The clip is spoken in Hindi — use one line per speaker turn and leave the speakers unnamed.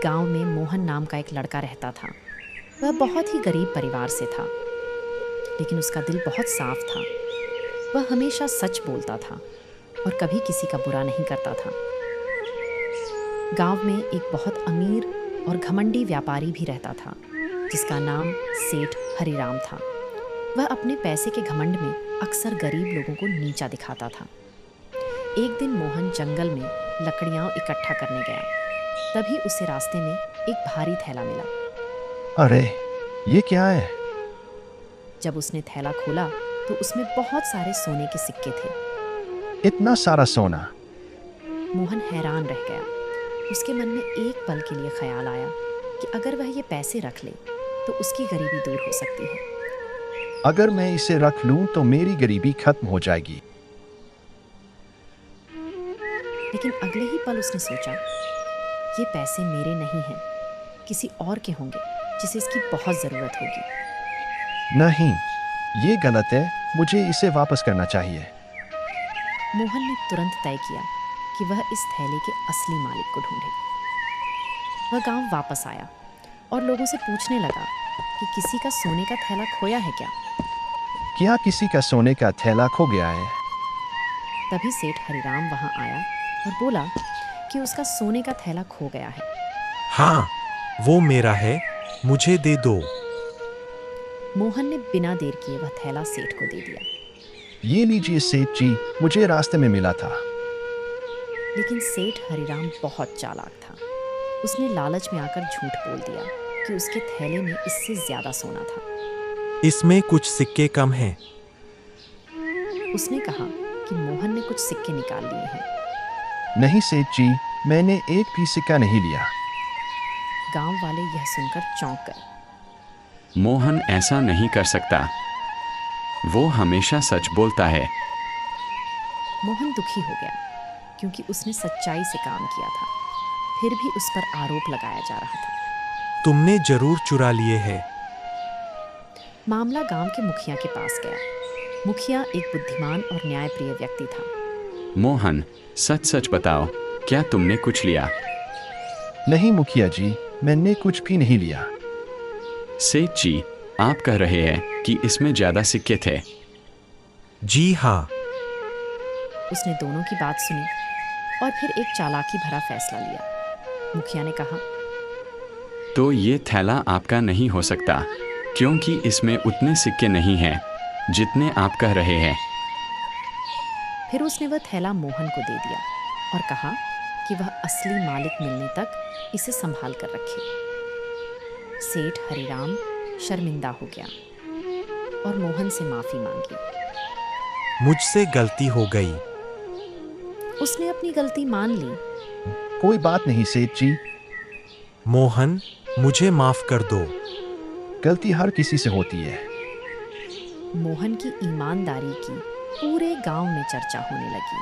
गांव में मोहन नाम का एक लड़का रहता था। वह बहुत ही गरीब परिवार से था, लेकिन उसका दिल बहुत साफ था। वह हमेशा सच बोलता था और कभी किसी का बुरा नहीं करता था। गांव में एक बहुत अमीर और घमंडी व्यापारी भी रहता था, जिसका नाम सेठ हरिराम था। वह अपने पैसे के घमंड में अक्सर गरीब लोगों को नीचा दिखाता था। एक दिन मोहन जंगल में लकड़ियां इकट्ठा करने गया। तभी उसे रास्ते में एक भारी थैला मिला।
अरे, ये क्या है?
जब उसने थैला खोला तो उसमें बहुत सारे सोने के सिक्के थे।
इतना सारा सोना?
मोहन हैरान रह गया। उसके मन में एक पल के लिए ख्याल आया कि अगर वह ये पैसे रख ले तो उसकी गरीबी दूर हो सकती है।
अगर मैं इसे रख लूं तो मेरी गरीबी खत्म हो जाएगी।
लेकिन अगले ही पल उसने सोचा, ये पैसे मेरे नहीं हैं, किसी और के होंगे जिसे इसकी बहुत ज़रूरत होगी।
नहीं, ये गलत है। मुझे इसे वापस करना चाहिए।
मोहन ने तुरंत तय किया कि वह इस थैले के असली मालिक को ढूंढे। वह गांव वापस आया और लोगों से पूछने लगा कि किसी का सोने का थैला खोया है क्या।
क्या किसी का सोने का थैला खो गया है?
तभी सेठ हरिराम वहां आया और बोला कि उसका सोने का थैला खो गया है।
हाँ, वो मेरा है, मुझे दे दो।
मोहन ने बिना देर किए वह थैला सेठ को दे दिया।
ये लीजिए सेठ जी, मुझे रास्ते में मिला था।
लेकिन सेठ हरिराम बहुत चालाक था। उसने लालच में आकर झूठ बोल दिया कि उसके थैले में इससे ज्यादा सोना था।
इसमें कुछ सिक्के कम हैं।
उसने कहा कि मोहन ने कुछ सिक्के निकाल लिए हैं।
नहीं सेठ जी, मैंने एक भी सिक्का नहीं लिया।
गांव वाले यह सुनकर चौंक गए।
मोहन ऐसा नहीं कर सकता, वो हमेशा सच बोलता है।
मोहन दुखी हो गया क्योंकि उसने सच्चाई से काम किया था, फिर भी उस पर आरोप लगाया जा रहा था।
तुमने जरूर चुरा लिए हैं।
मामला गांव के मुखिया के पास गया। मुखिया एक बुद्धिमान और न्यायप्रिय व्यक्ति था।
मोहन, सच सच बताओ, क्या तुमने कुछ लिया?
नहीं मुखिया जी, मैंने कुछ भी नहीं लिया।
सेठ जी, आप कह रहे हैं कि इसमें ज्यादा सिक्के थे।
जी हाँ।
उसने दोनों की बात सुनी और फिर एक चालाकी भरा फैसला लिया। मुखिया ने कहा,
तो ये थैला आपका नहीं हो सकता, क्योंकि इसमें उतने सिक्के नहीं हैं जितने आप कह रहे हैं।
फिर उसने वह थैला मोहन को दे दिया और कहा कि वह असली मालिक मिलने तक इसे संभाल कर रखे। सेठ हरिराम शर्मिंदा हो गया और मोहन से माफी मांगी।
मुझसे गलती हो गई।
उसने अपनी गलती मान ली।
कोई बात नहीं सेठ जी,
मोहन, मुझे माफ कर दो।
गलती हर किसी से होती है।
मोहन की ईमानदारी की पूरे गांव में चर्चा होने लगी।